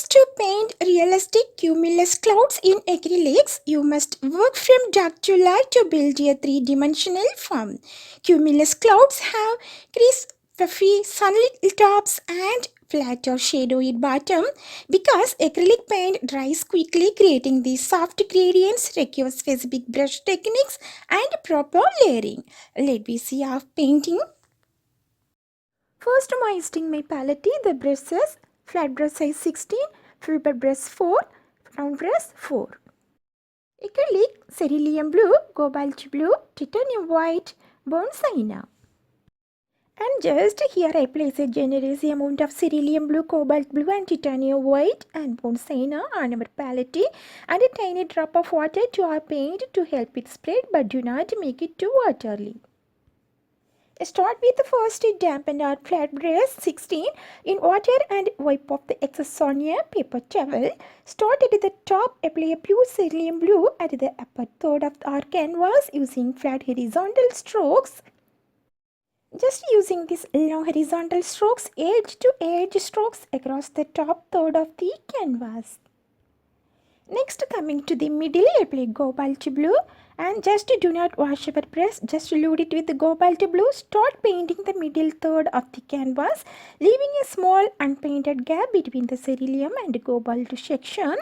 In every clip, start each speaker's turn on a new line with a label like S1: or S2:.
S1: To paint realistic cumulus clouds in acrylics, you must work from dark to light to build a three-dimensional form. Cumulus clouds have crisp, puffy, sunlit tops and flat or shadowy bottom. Because acrylic paint dries quickly, creating these soft gradients requires specific brush techniques and proper layering. Let me see how painting. First, moistening my palette, the brushes, flat brush size 16, filbert brush 4, round brush 4. Acrylic, cerulean blue, cobalt blue, titanium white, bone sienna. And just here I place a generous amount of cerulean blue, cobalt blue and titanium white and bone sienna on our palette and a tiny drop of water to our paint to help it spread, but do not make it too watery. Start with the first dampen our flat brush 16 in water and wipe off the excess on a paper towel. Start at the top, apply a pure cerulean blue at the upper third of our canvas using flat horizontal strokes. Just using these long horizontal strokes, edge to edge strokes across the top third of the canvas. Next, coming to the middle, apply cobalt blue and just do not wash your brush, just load it with the cobalt blue. Start painting the middle third of the canvas, leaving a small unpainted gap between the cerulean and cobalt section.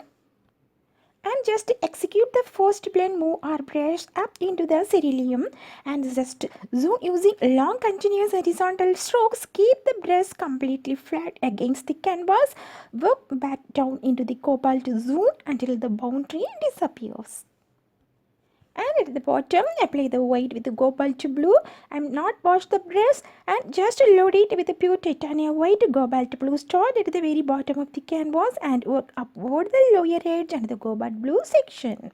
S1: And just execute the first blend, move our brush up into the cerulean and just zoom using long continuous horizontal strokes. Keep the brush completely flat against the canvas. Work back down into the cobalt zoom until the boundary disappears. And at the bottom, apply the white with the cobalt blue and not wash the brush and just load it with the pure titanium white cobalt blue. Start at the very bottom of the canvas and work upward the lower edge and the cobalt blue section.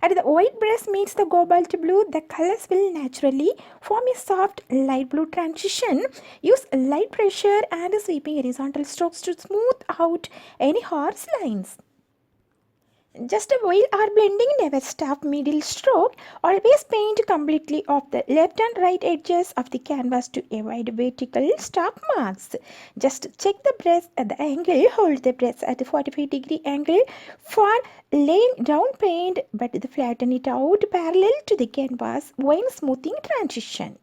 S1: As the white brush meets the cobalt blue, the colors will naturally form a soft light blue transition. Use light pressure and sweeping horizontal strokes to smooth out any harsh lines. Just while our blending, never stop middle stroke. Always paint completely off the left and right edges of the canvas to avoid vertical stop marks. Just check the brush at the angle. Hold the brush at a 45-degree angle for laying down paint, but flatten it out parallel to the canvas when smoothing transition.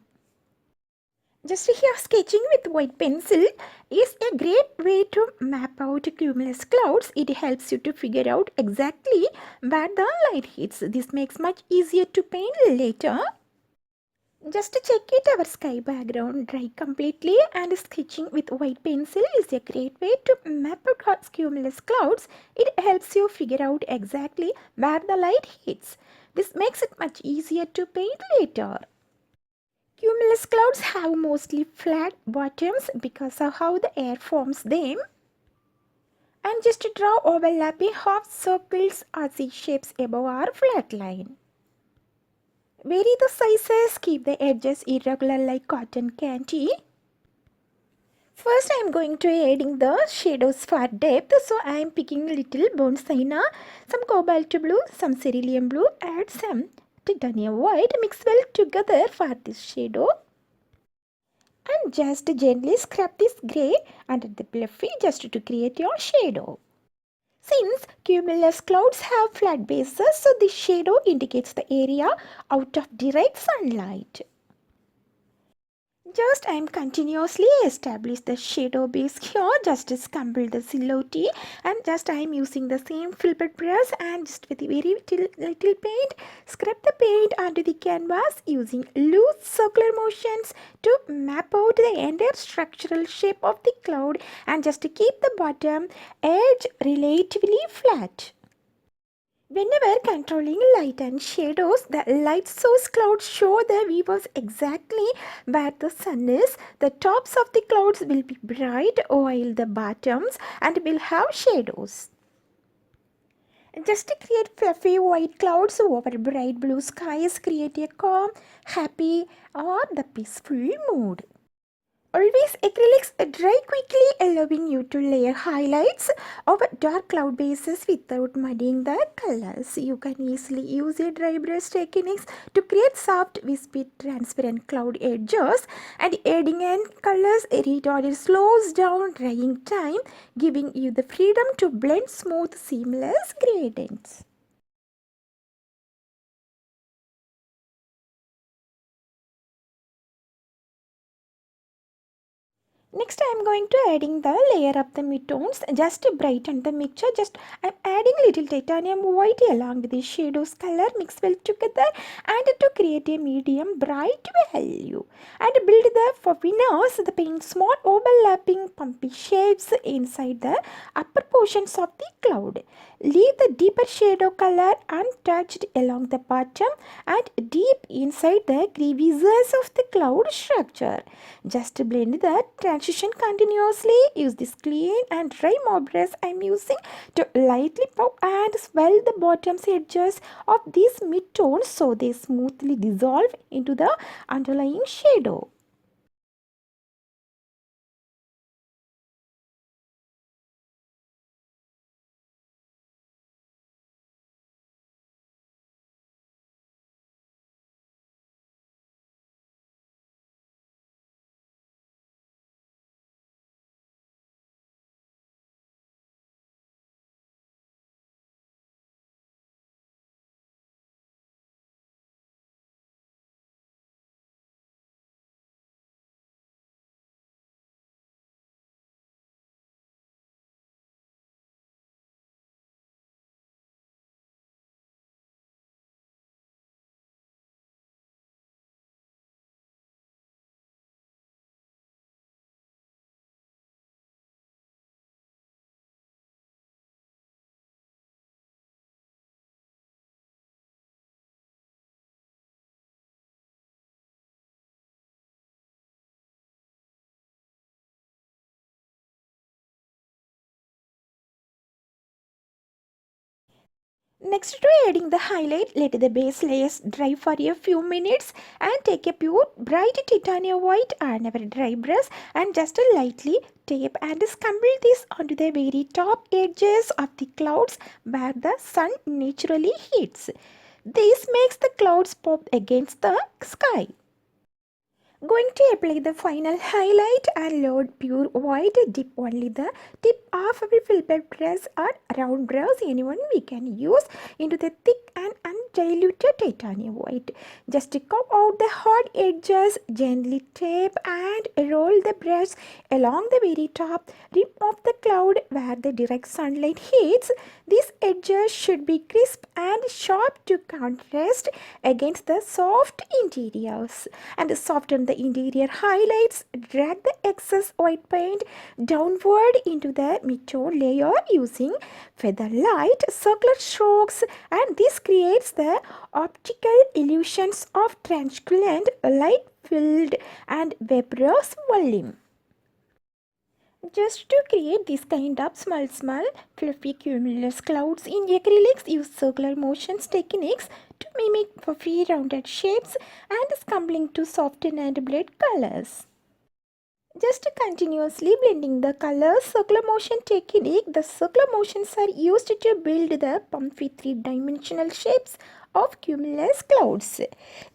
S1: Just here sketching with white pencil is a great way to map out cumulus clouds. It helps you to figure out exactly where the light hits. This makes much easier to paint later. Just to check it, our sky background dry completely and sketching with white pencil is a great way to map out cumulus clouds. It helps you figure out exactly where the light hits. This makes it much easier to paint later. Cumulus clouds have mostly flat bottoms because of how the air forms them. And just draw overlapping half circles or C-shapes above our flat line. Vary the sizes, keep the edges irregular like cotton candy. First I am going to adding the shadows for depth. So I am picking little bone sienna, some cobalt blue, some cerulean blue, add some titanium white, mix well together for this shadow. And just gently scrub this grey under the fluffy just to create your shadow. Since cumulus clouds have flat bases, so this shadow indicates the area out of direct sunlight. Just I am continuously establish the shadow base here. Just scumble the silhouette and just I am using the same filbert brush and just with very little paint scrub the paint onto the canvas using loose circular motions to map out the entire structural shape of the cloud and just to keep the bottom edge relatively flat. Whenever controlling light and shadows, the light source clouds show the viewers exactly where the sun is. The tops of the clouds will be bright while the bottoms and will have shadows. Just to create fluffy white clouds over bright blue skies, create a calm, happy or the peaceful mood. Always acrylics dry quickly, allowing you to layer highlights over dark cloud bases without muddying the colors. You can easily use a dry brush techniques to create soft, wispy, transparent cloud edges, and adding in colors editor slows down drying time, giving you the freedom to blend smooth, seamless gradients. Next, I am going to adding the layer of the midtones just to brighten the mixture. I am adding little titanium white along with the shadows color mix well together and to create a medium bright value. And build the furrows, the paint small overlapping pumpy shapes inside the upper portions of the cloud. Leave the deeper shadow color untouched along the bottom and deep inside the crevices of the cloud structure. Just blend the transition continuously. Use this clean and dry mop brush I am using to lightly pop and swell the bottom edges of these midtones so they smoothly dissolve into the underlying shadow. Next to adding the highlight, let the base layers dry for a few minutes and take a pure bright titanium white and our dry brush and just lightly tape and scumble this onto the very top edges of the clouds where the sun naturally hits. This makes the clouds pop against the sky. Going to apply the final highlight and load pure white. Dip only the tip of our filbert brush or round brush, anyone we can use, into the thick and undiluted titanium white. Just curve out the hard edges, gently tape and roll the brush along the very top rim of the cloud where the direct sunlight hits. These edges should be crisp and sharp to contrast against the soft interiors. And soften the interior highlights, drag the excess white paint downward into the midtone layer using feather light circular strokes, and this creates the optical illusions of translucent light filled and vaporous volume. Just to create this kind of small fluffy cumulus clouds in acrylics, use circular motions techniques to mimic fluffy rounded shapes and scumbling to soften and blend colors. Just continuously blending the colors, circular motion technique. The circular motions are used to build the pumpy three-dimensional shapes of cumulus clouds.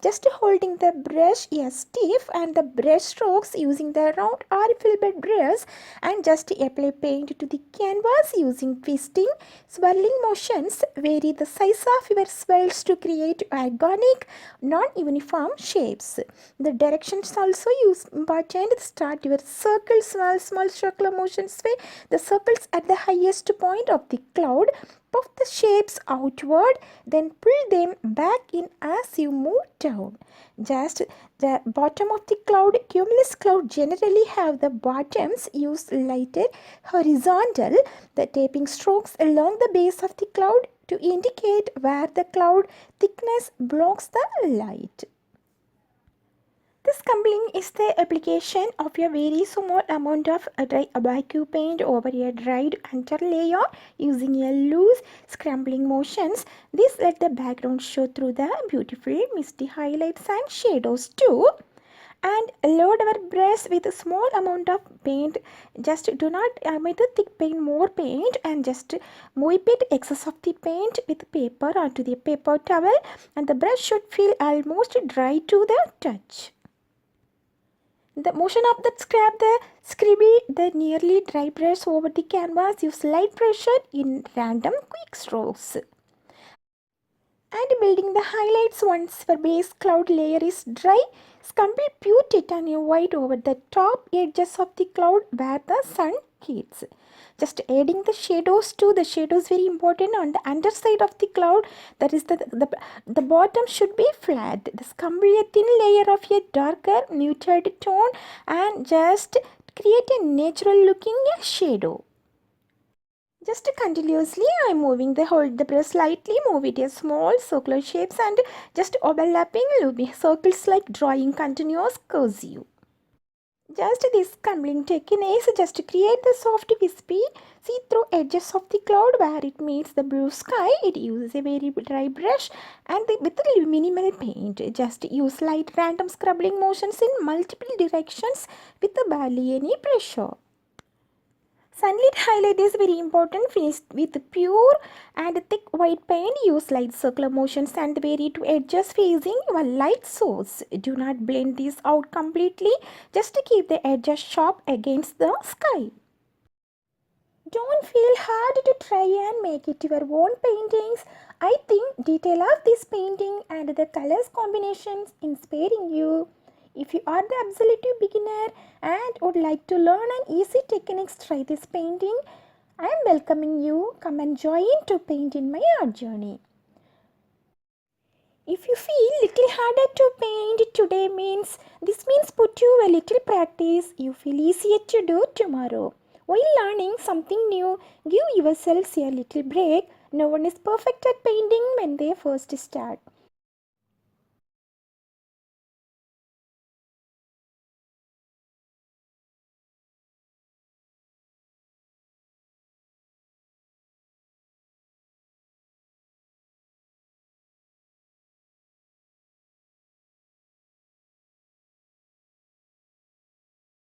S1: Just holding the brush stiff and the brush strokes using the round or filbert brush, and just apply paint to the canvas using twisting, swirling motions. Vary the size of your swirls to create organic, non-uniform shapes. The directions also use important. Start your circle, small circular motions way the circles at the highest point of the cloud. Puff the shapes outward, then pull them back in as you move down. Just the bottom of the cloud, cumulus cloud generally have the bottoms used lighted horizontal, the taping strokes along the base of the cloud to indicate where the cloud thickness blocks the light. This scumbling is the application of a very small amount of dry barbecue paint over a dried underlayer using a loose scrambling motions. This let the background show through the beautiful misty highlights and shadows too. and load our brush with a small amount of paint. Just do not make the thick paint more paint, and just wipe it excess of the paint with paper onto the paper towel, and the brush should feel almost dry to the touch. The motion of that scribble the nearly dry brush over the canvas. Use light pressure in random quick strokes. And building the highlights once your base cloud layer is dry, sprinkle pure titanium white over the top edges of the cloud where the sun hits. Just adding the shadows to the shadows very important on the underside of the cloud. That is the bottom should be flat. Sprinkle a thin layer of a darker muted tone and just create a natural looking shadow. Just continuously I am moving hold the brush slightly, move it in small circular shapes and just overlapping looping circles like drawing continuous cursive. Just this crumbling technique just to create the soft wispy see-through edges of the cloud where it meets the blue sky. It uses a very dry brush and with minimal paint. Just use light random scrubbing motions in multiple directions with barely any pressure. Sunlit highlight is very important. Finish with pure and thick white paint. Use light circular motions and vary to edges facing your light source. Do not blend these out completely. Just to keep the edges sharp against the sky. Don't feel hard to try and make it your own paintings. I think detail of this painting and the colors combinations inspiring you. If you are the absolute beginner and would like to learn an easy techniques, try this painting. I am welcoming you. Come and join to paint in my art journey. If you feel little harder to paint today this means put you a little practice. You feel easier to do tomorrow. While learning something new, give yourselves a little break. No one is perfect at painting when they first start.